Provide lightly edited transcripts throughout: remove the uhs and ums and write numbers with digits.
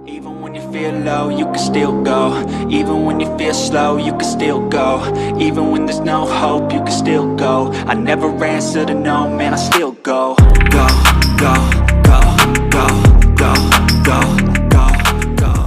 Even when you feel low, you can still go. Even when you feel slow, you can still go. Even when there's no hope, you can still go. I never answer to no, man, I still go. Go, go, go, go, go, go, go, go.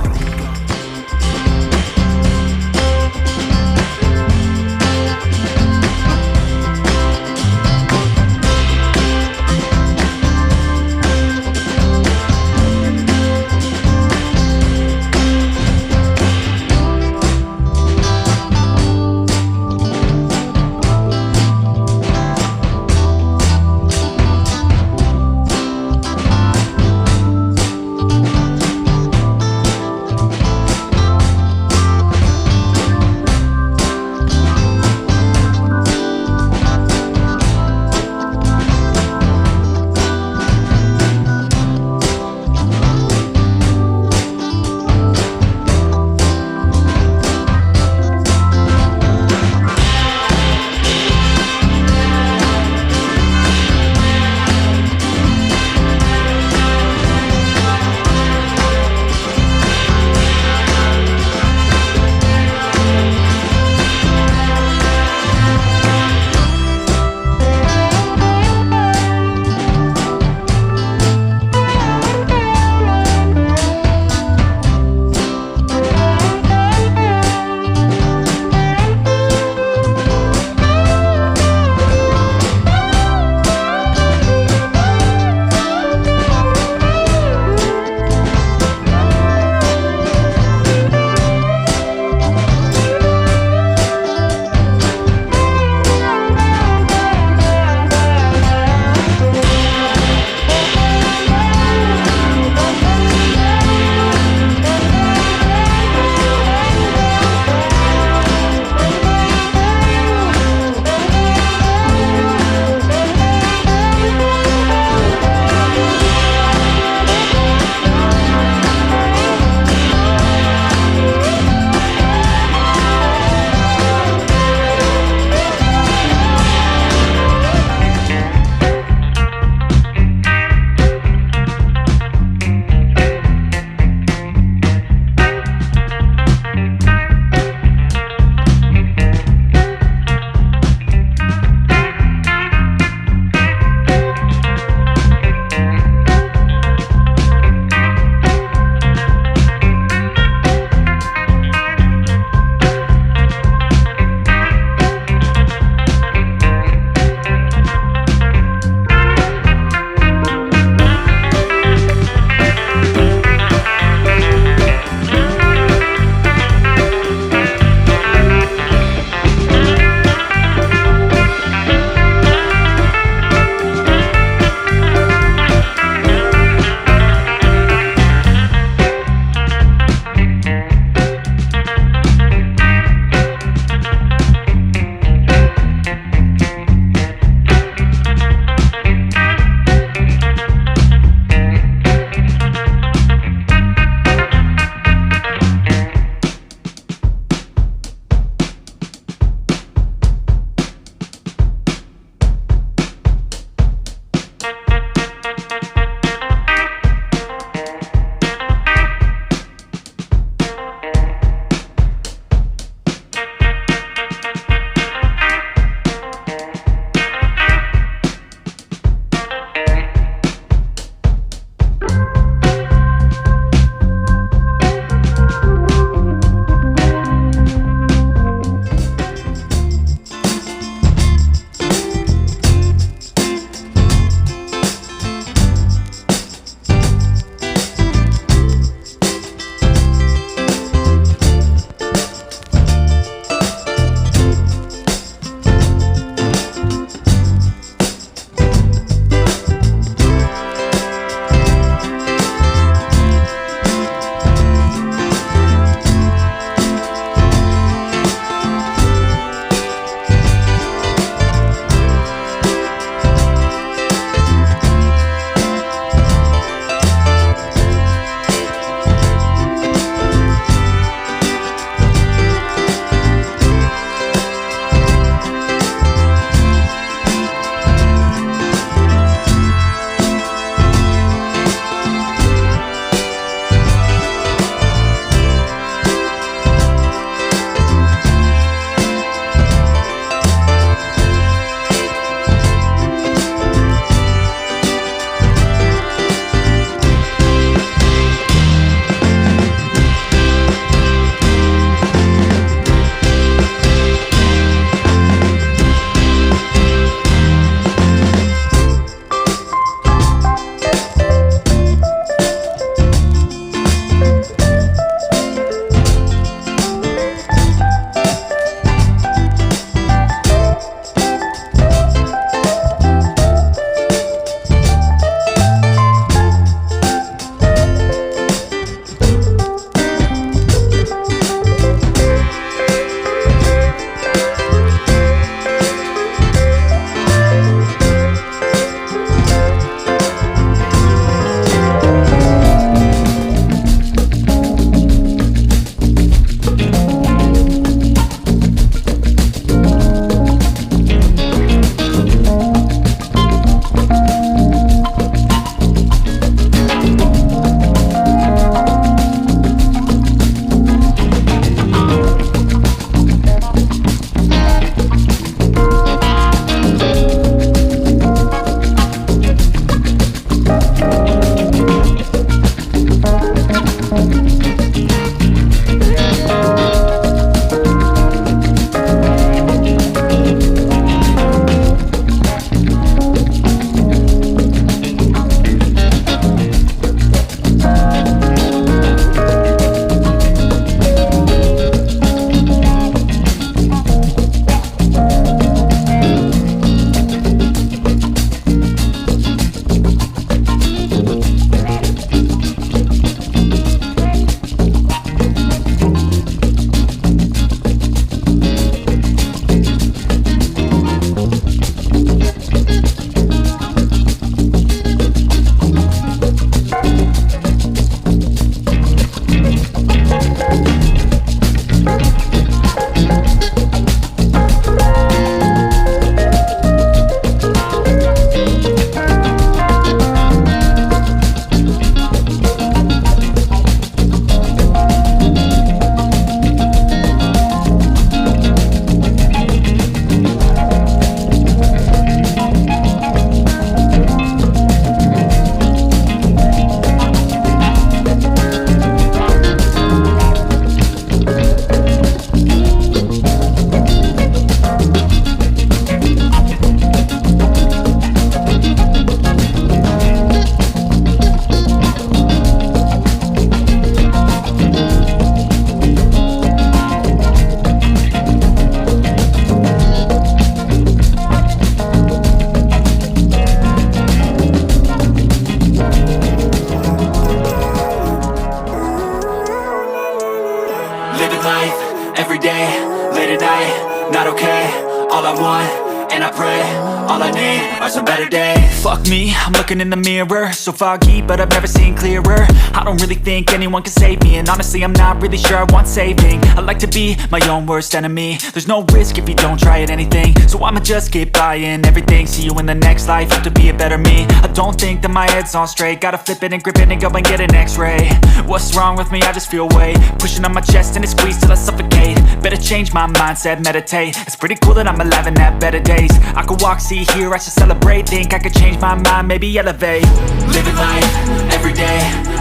Every day, late at night, not okay. All I want, and I pray, all I need are some better days. Fuck me, I'm looking in the mirror, so foggy, but I've never seen clearer. I don't really think anyone can save me, and honestly I'm not really sure I want saving. I like to be my own worst enemy. There's no risk if you don't try at anything, so I'ma just keep buying everything. See you in the next life, have to be a better me. I don't think that my head's on straight, gotta flip it and grip it and go and get an x-ray. What's wrong with me? I just feel weight pushing on my chest and it squeezes till I suffocate. Better change my mindset, meditate. It's pretty cool that I'm alive and have better days. I could walk, see, hear, I should celebrate. Think I could change my mind, maybe elevate. Living life, every day,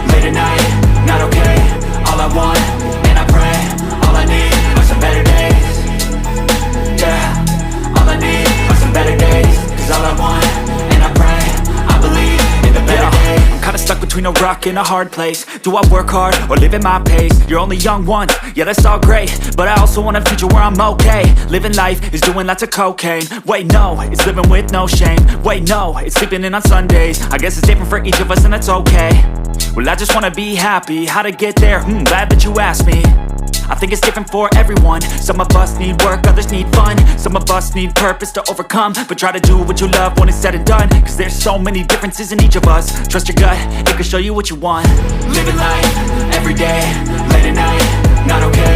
late at night, not okay. All I want, and I pray, all I need are some better days. Yeah, all I need are some better days. Cause all I want, and I pray, I believe in the better days. I'm kinda stuck between a rock and a hard place. Do I work hard or live at my pace? You're only young once, yeah that's all great, but I also want a future where I'm okay. Living life is doing lots of cocaine. Wait no, it's living with no shame. Wait no, it's sleeping in on Sundays. I guess it's different for each of us and that's okay. Well I just wanna be happy, how to get there? Glad that you asked me. I think it's different for everyone. Some of us need work, others need fun. Some of us need purpose to overcome. But try to do what you love when it's said and done. Cause there's so many differences in each of us. Trust your gut, it can show you what you want. Living life, every day, late at night, not okay.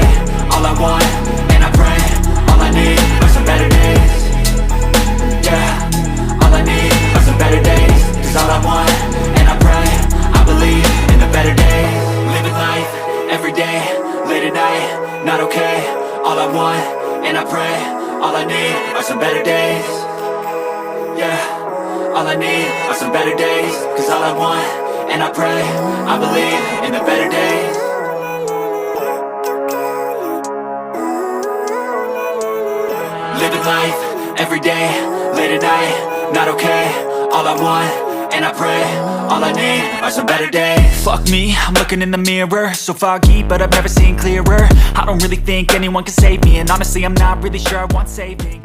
All I want, and I pray, all I need are some better days. Yeah, all I need are some better days. Cause all I want, and I pray, I believe in the better days. Living life, every day, late at night, not okay. All I want, and I pray, all I need are some better days. Yeah, all I need are some better days. Cause all I want, and I pray, I believe in the better days. Living life, every day, late at night, not okay. All I want, and I pray, all I need are some better days. Fuck me, I'm looking in the mirror, so foggy, but I've never seen clearer. I don't really think anyone can save me, and honestly I'm not really sure I want saving.